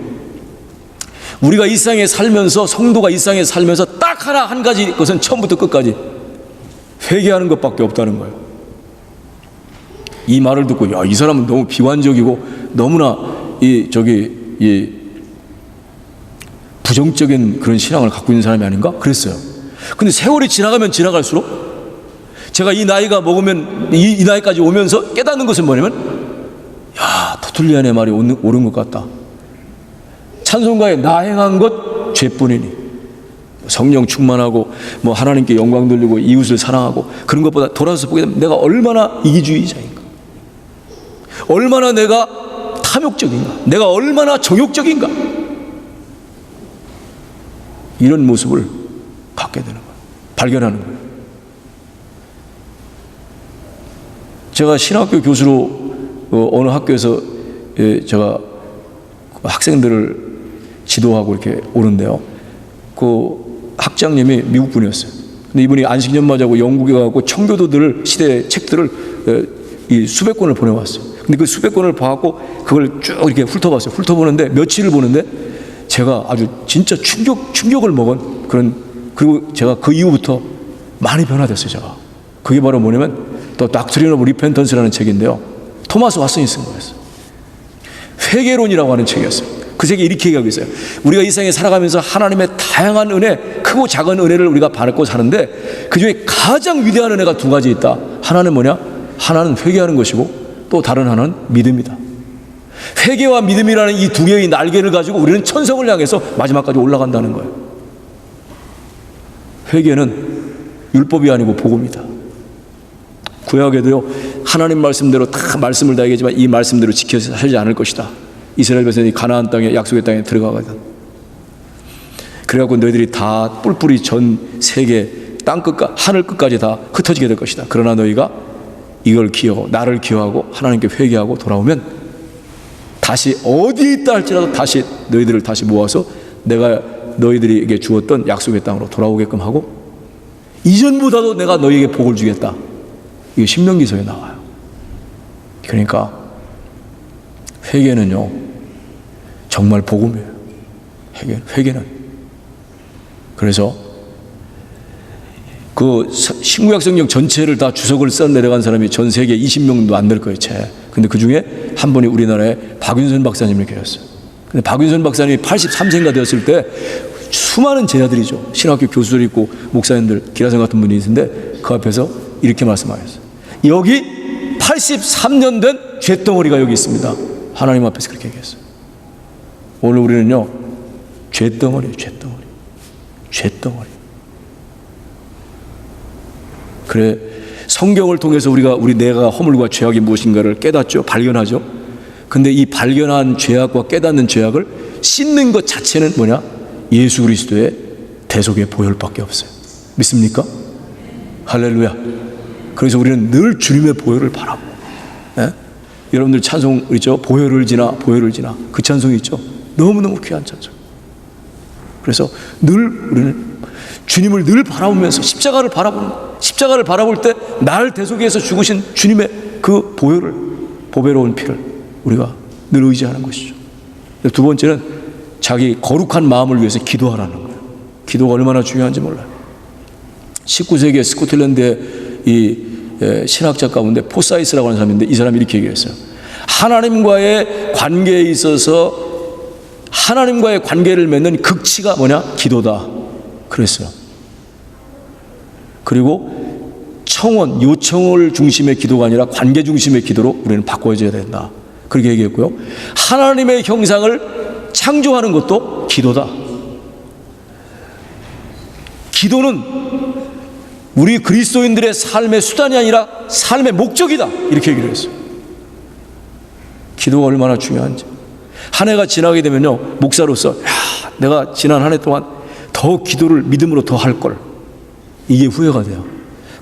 [SPEAKER 2] 우리가 이 세상에 살면서, 성도가 이 세상에 살면서 딱 한 가지 것은 처음부터 끝까지 회개하는 것밖에 없다는 거예요. 이 말을 듣고, 야, 이 사람은 너무 비관적이고 너무나 부정적인 그런 신앙을 갖고 있는 사람이 아닌가 그랬어요. 근데 세월이 지나가면 지나갈수록 제가 이 나이가 먹으면 이 나이까지 오면서 깨닫는 것은 뭐냐면, 야, 터툴리안의 말이 옳은 것 같다. 찬송가에 나 행한 것 죄뿐이니, 성령 충만하고 뭐 하나님께 영광 돌리고 이웃을 사랑하고, 그런 것보다 돌아서 보게 되면 내가 얼마나 이기주의자인가, 얼마나 내가 탐욕적인가, 내가 얼마나 정욕적인가, 이런 모습을 갖게 되는 거예요. 발견하는 거예요. 제가 신학교 교수로 어느 학교에서 제가 학생들을 지도하고 이렇게 오는데요, 그 학장님이 미국 분이었어요. 근데 이분이 안식년 맞이하고 영국에 가고 청교도들 시대의 책들을 이 수백 권을 보내왔어요. 근데 그 수백 권을 봐갖고 그걸 쭉 이렇게 훑어봤어요. 훑어보는데, 며칠을 보는데 제가 아주 진짜 충격을 먹은 그런, 그리고 제가 그 이후부터 많이 변화됐어요. 제가 그게 바로 뭐냐면 또 Doctrine of Repentance라는 책인데요, 토마스 왓슨이 쓴 거였어요. 회개론이라고 하는 책이었어요. 그 책에 이렇게 얘기하고 있어요. 우리가 이 세상에 살아가면서 하나님의 다양한 은혜, 크고 작은 은혜를 우리가 받고 사는데, 그 중에 가장 위대한 은혜가 두 가지 있다. 하나는 뭐냐? 하나는 회개하는 것이고, 또 다른 하나는 믿음이다. 회개와 믿음이라는 이 두 개의 날개를 가지고 우리는 천성을 향해서 마지막까지 올라간다는 거예요. 회개는 율법이 아니고 복음이다. 구약에도요, 하나님 말씀대로 다 말씀을 다 얘기하지만 이 말씀대로 지켜서 살지 않을 것이다. 이스라엘 백성이 가나안 땅에, 약속의 땅에 들어가거든. 그래갖고 너희들이 다 뿔뿔이 전 세계 땅 끝과 하늘 끝까지 다 흩어지게 될 것이다. 그러나 너희가 이걸 기억하고 나를 기억하고 하나님께 회개하고 돌아오면 다시 어디에 있다 할지라도 다시 너희들을 다시 모아서 내가 너희들에게 주었던 약속의 땅으로 돌아오게끔 하고, 이전보다도 내가 너희에게 복을 주겠다. 이게 신명기서에 나와요. 그러니까 회개는요, 정말 복음이에요. 회개는. 그래서 그 신구약 성경 전체를 다 주석을 써 내려간 사람이 전 세계 20명도 안 될 거예요, 채. 근데 그 중에 한 분이 우리나라의 박윤선 박사님을 계셨어요. 근데 박윤선 박사님이 83세인가 되었을 때 수많은 제자들이죠, 신학교 교수들 있고 목사님들, 기라성 같은 분이 있는데 그 앞에서 이렇게 말씀하셨어요. 여기 83년 된 죄덩어리가 여기 있습니다. 하나님 앞에서 그렇게 얘기했어요. 오늘 우리는요, 죄덩어리예요. 죄덩어리. 그래, 성경을 통해서 우리 내가 허물과 죄악이 무엇인가를 깨닫죠. 발견하죠. 근데 이 발견한 죄악과 깨닫는 죄악을 씻는 것 자체는 뭐냐? 예수 그리스도의 대속의 보혈밖에 없어요. 믿습니까? 할렐루야. 그래서 우리는 늘 주님의 보혈을 바라고, 여러분들 찬송 있죠? 보혈을 지나 그 찬송이 있죠? 너무너무 귀한 찬송. 그래서 늘 우리는 주님을 늘 바라보면서 십자가를 바라보는 거예요. 십자가를 바라볼 때 나를 대속해서 죽으신 주님의 그 보혈을, 보배로운 피를 우리가 늘 의지하는 것이죠. 두 번째는 자기 거룩한 마음을 위해서 기도하라는 거예요. 기도가 얼마나 중요한지 몰라요. 19세기에 스코틀랜드의 이 신학자 가운데 포사이스라고 하는 사람인데, 이 사람이 이렇게 얘기했어요. 하나님과의 관계에 있어서 하나님과의 관계를 맺는 극치가 뭐냐? 기도다. 그랬어요. 그리고 청원, 요청을 중심의 기도가 아니라 관계 중심의 기도로 우리는 바꿔줘야 된다. 그렇게 얘기했고요. 하나님의 형상을 창조하는 것도 기도다. 기도는 우리 그리스도인들의 삶의 수단이 아니라 삶의 목적이다. 이렇게 얘기를 했어요. 기도가 얼마나 중요한지. 한 해가 지나게 되면요, 목사로서 내가 지난 한 해 동안 더 기도를 믿음으로 더 할 걸. 이게 후회가 돼요.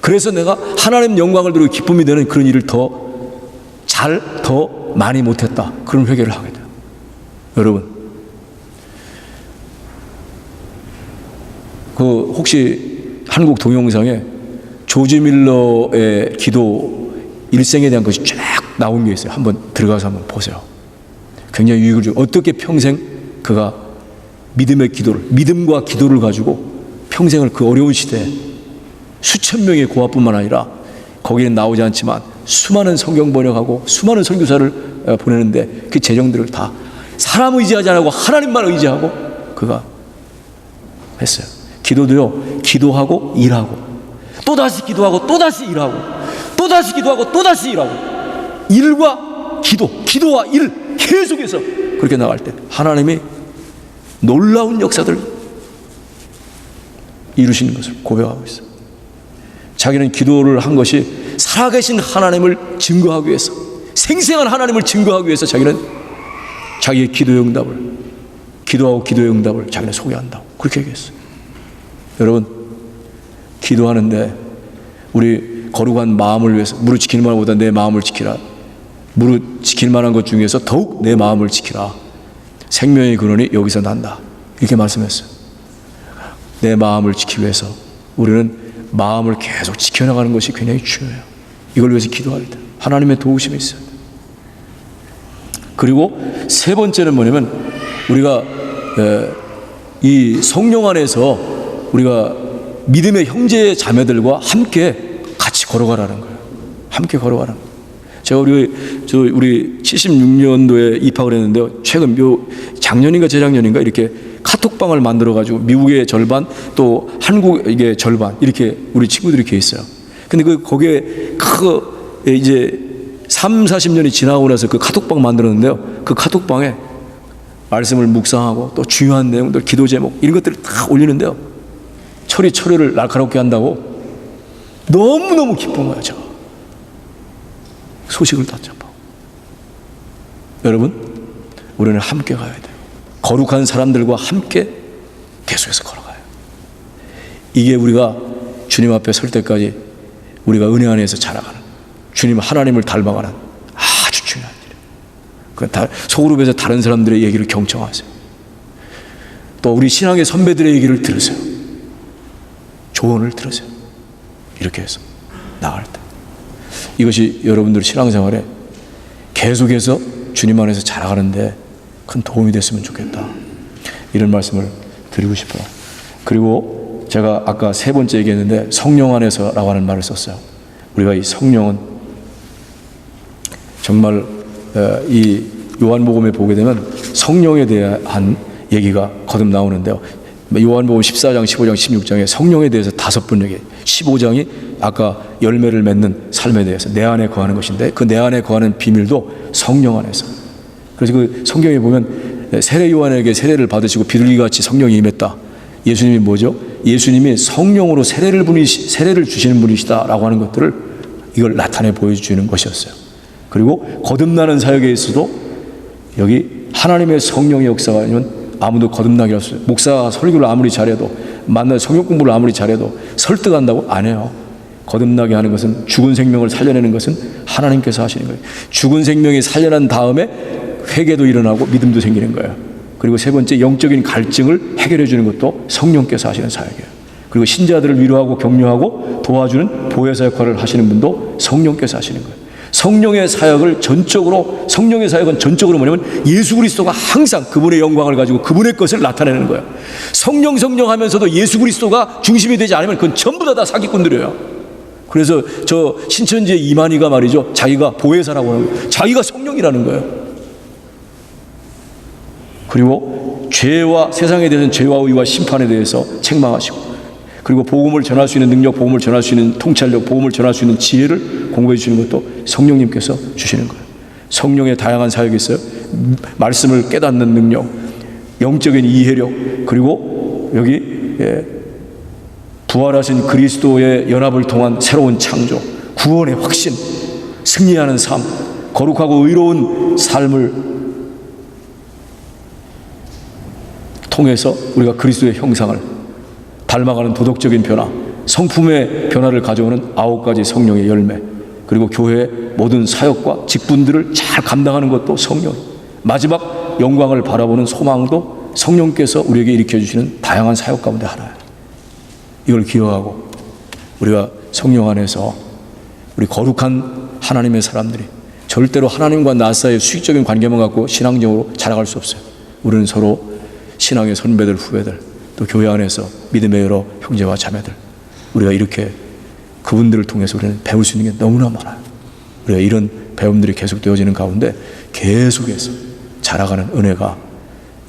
[SPEAKER 2] 그래서 내가 하나님 영광을 드리고 기쁨이 되는 그런 일을 더 많이 못했다. 그런 회개를 하게 돼요. 여러분, 혹시 한국 동영상에 조지 밀러의 기도 일생에 대한 것이 쫙 나온 게 있어요. 한번 들어가서 한번 보세요. 굉장히 유익을 주고, 어떻게 평생 그가 믿음과 기도를 가지고 평생을 그 어려운 시대에 수천 명의 고아뿐만 아니라 거기는 나오지 않지만 수많은 성경 번역하고 수많은 선교사를 보내는데 그 재정들을 다 사람 의지하지 않고 하나님만 의지하고 그가 했어요. 기도도요, 기도하고 일하고 또다시 기도하고 또다시 일하고 또다시 기도하고 또다시 일하고, 일과 기도와 일 계속해서 그렇게 나갈 때 하나님이 놀라운 역사들 이루시는 것을 고백하고 있어요. 자기는 기도를 한 것이 살아계신 하나님을 증거하기 위해서, 생생한 하나님을 증거하기 위해서 자기는 자기의 기도의 응답을 자기는 소개한다고 그렇게 얘기했어요. 여러분, 기도하는데 우리 거룩한 마음을 위해서 무릇 지킬 만보다 내 마음을 지키라. 무릇 지킬 만한 것 중에서 더욱 내 마음을 지키라. 생명의 근원이 여기서 난다. 이렇게 말씀했어요. 내 마음을 지키기 위해서 우리는 마음을 계속 지켜나가는 것이 굉장히 중요해요. 이걸 위해서 기도할 때 하나님의 도우심이 있어요. 그리고 세 번째는 뭐냐면, 우리가 이 성령 안에서 우리가 믿음의 형제 자매들과 함께 같이 걸어가라는 거예요. 함께 걸어가라는 거예요. 제가 우리 76년도에 입학을 했는데요, 최근 작년인가 재작년인가 이렇게 카톡방을 만들어가지고 미국의 절반 또 한국의 절반 이렇게 우리 친구들이 이렇게 있어요. 근데 거기에 이제 40년이 지나고 나서 그 카톡방 만들었는데요, 그 카톡방에 말씀을 묵상하고 또 중요한 내용들, 기도 제목 이런 것들을 다 올리는데요, 처리를 날카롭게 한다고 너무너무 기쁜 거예요. 제가 소식을 다 접하고. 여러분, 우리는 함께 가야 돼요. 거룩한 사람들과 함께 계속해서 걸어가요. 이게 우리가 주님 앞에 설 때까지 우리가 은혜 안에서 자라가는, 주님 하나님을 닮아가는 아주 중요한 일이에요. 소그룹에서 다른 사람들의 얘기를 경청하세요. 또 우리 신앙의 선배들의 얘기를 들으세요. 조언을 들으세요. 이렇게 해서 나갈 때 이것이 여러분들 신앙생활에 계속해서 주님 안에서 자라가는데 큰 도움이 됐으면 좋겠다, 이런 말씀을 드리고 싶어요. 그리고 제가 아까 세 번째 얘기했는데 성령 안에서라고 하는 말을 썼어요. 우리가 이 성령은 정말 이 요한복음에 보게 되면 성령에 대한 얘기가 거듭 나오는데요, 요한복음 14장, 15장, 16장에 성령에 대해서 5번 얘기해요. 15장이 아까 열매를 맺는 삶에 대해서 내 안에 거하는 것인데, 그 내 안에 거하는 비밀도 성령 안에서. 그래서 그 성경에 보면 세례 요한에게 세례를 받으시고 비둘기같이 성령이 임했다. 예수님이 뭐죠? 예수님이 성령으로 세례를 주시는 분이시다라고 하는 것들을 이걸 나타내 보여주는 것이었어요. 그리고 거듭나는 사역에 있어도 여기 하나님의 성령의 역사가 아니면 아무도 거듭나게 할 수 없어요. 목사 설교를 아무리 잘해도, 성경 공부를 아무리 잘해도 설득한다고 안 해요. 거듭나게 하는 것은, 죽은 생명을 살려내는 것은 하나님께서 하시는 거예요. 죽은 생명이 살려난 다음에 회개도 일어나고 믿음도 생기는 거예요. 그리고 세 번째, 영적인 갈증을 해결해 주는 것도 성령께서 하시는 사역이에요. 그리고 신자들을 위로하고 격려하고 도와주는 보혜사 역할을 하시는 분도 성령께서 하시는 거예요. 성령의 사역은 전적으로 뭐냐면 예수 그리스도가 항상 그분의 영광을 가지고 그분의 것을 나타내는 거예요. 성령 하면서도 예수 그리스도가 중심이 되지 않으면 그건 전부 다 사기꾼들이에요. 그래서 저 신천지의 이만희가 말이죠, 자기가 보혜사라고 하는 거예요. 자기가 성령이라는 거예요. 그리고 죄와, 세상에 대해서는 죄와 의와 심판에 대해서 책망하시고, 그리고 복음을 전할 수 있는 능력, 복음을 전할 수 있는 통찰력, 복음을 전할 수 있는 지혜를 공급해 주시는 것도 성령님께서 주시는 거예요. 성령의 다양한 사역이 있어요. 말씀을 깨닫는 능력, 영적인 이해력, 그리고 여기 부활하신 그리스도의 연합을 통한 새로운 창조, 구원의 확신, 승리하는 삶, 거룩하고 의로운 삶을 통해서 우리가 그리스도의 형상을 닮아가는 도덕적인 변화, 성품의 변화를 가져오는 9가지 성령의 열매, 그리고 교회의 모든 사역과 직분들을 잘 감당하는 것도 성령, 마지막 영광을 바라보는 소망도 성령께서 우리에게 일으켜주시는 다양한 사역 가운데 하나예요. 이걸 기억하고 우리가 성령 안에서 우리 거룩한 하나님의 사람들이 절대로 하나님과 나 사이의 수직적인 관계만 갖고 신앙적으로 자라갈 수 없어요. 우리는 서로 신앙의 선배들, 후배들, 또 교회 안에서 믿음의 여러 형제와 자매들, 우리가 이렇게 그분들을 통해서 우리는 배울 수 있는 게 너무나 많아요. 우리가 이런 배움들이 계속 되어지는 가운데 계속해서 자라가는 은혜가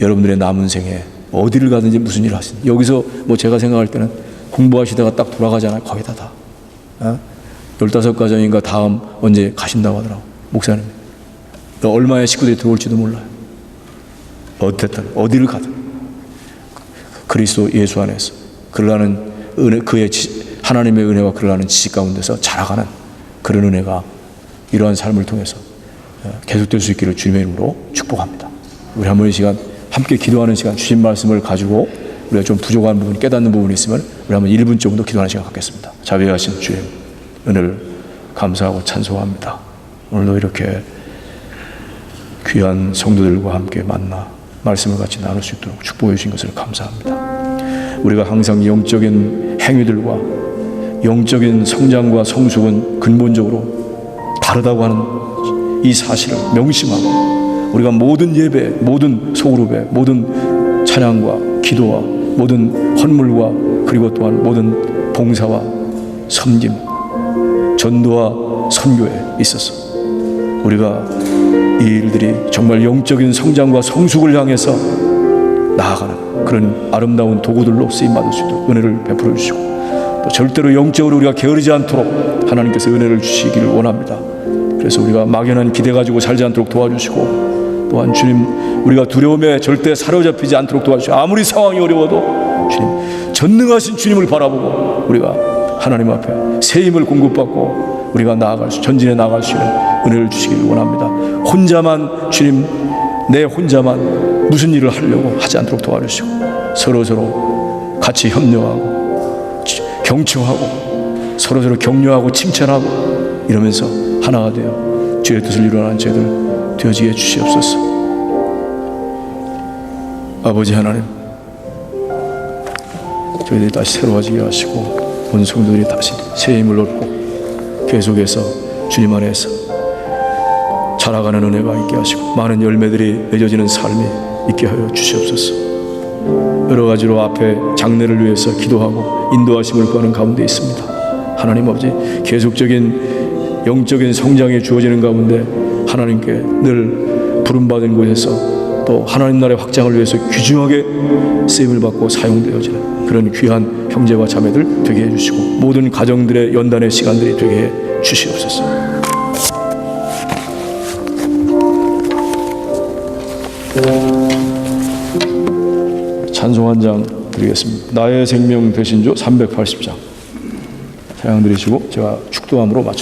[SPEAKER 2] 여러분들의 남은 생에 어디를 가든지 무슨 일을 하시든, 여기서 뭐 제가 생각할 때는 공부하시다가 딱 돌아가잖아요. 거기다 다 15가정인가 다음 언제 가신다고 하더라고. 목사님, 너 얼마의 식구들이 들어올지도 몰라요. 어쨌든 어디를 가든 그리스도 예수 안에서 그러라는 은혜, 그의 하나님의 은혜와 그러라는 지식 가운데서 자라가는 그런 은혜가 이러한 삶을 통해서 계속될 수 있기를 주님의 이름으로 축복합니다. 우리 한 번 이 시간 함께 기도하는 시간, 주신 말씀을 가지고 우리가 좀 부족한 부분, 깨닫는 부분이 있으면 우리 한번 1분 정도 기도하는 시간 갖겠습니다. 자비하신 주님, 은혜를 감사하고 찬송합니다. 오늘도 이렇게 귀한 성도들과 함께 만나 말씀을 같이 나눌 수 있도록 축복해 주신 것을 감사합니다. 우리가 항상 영적인 행위들과 영적인 성장과 성숙은 근본적으로 다르다고 하는 이 사실을 명심하고, 우리가 모든 예배, 모든 소그룹의 모든 찬양과 기도와 모든 헌물과 그리고 또한 모든 봉사와 섬김, 전도와 선교에 있어서 우리가 이 일들이 정말 영적인 성장과 성숙을 향해서 나아가는 그런 아름다운 도구들로 쓰임받을 수 있도록 은혜를 베풀어 주시고, 또 절대로 영적으로 우리가 게으르지 않도록 하나님께서 은혜를 주시기를 원합니다. 그래서 우리가 막연한 기대 가지고 살지 않도록 도와주시고, 또한 주님, 우리가 두려움에 절대 사로잡히지 않도록 도와주시고, 아무리 상황이 어려워도 주님, 전능하신 주님을 바라보고 우리가 하나님 앞에 새 힘을 공급받고 우리가 전진해 나아갈 수 있는 은혜를 주시기를 원합니다. 혼자만, 주님, 내 혼자만 무슨 일을 하려고 하지 않도록 도와주시고, 서로서로 같이 협력하고 경청하고 서로서로 격려하고 칭찬하고 이러면서 하나가 되어 주의 뜻을 이루어가는 저희들 되어지게 주시옵소서. 아버지 하나님, 저희들이 다시 새로워지게 하시고 온 성도들이 다시 새 힘을 얻고 계속해서 주님 안에서 자라가는 은혜가 있게 하시고 많은 열매들이 맺어지는 삶이 있게 하여 주시옵소서. 여러 가지로 앞에 장래를 위해서 기도하고 인도하심을 구하는 가운데 있습니다. 하나님 아버지, 계속적인 영적인 성장이 주어지는 가운데 하나님께 늘 부름받은 곳에서 또 하나님 나라의 확장을 위해서 귀중하게 쓰임을 받고 사용되어지는 그런 귀한 형제와 자매들 되게 해주시고, 모든 가정들의 연단의 시간들이 되게 해 주시옵소서. 찬송 한 장 드리겠습니다. 나의 생명 되신 주 380장 찬양 드리시고 제가 축도함으로 마칩니다.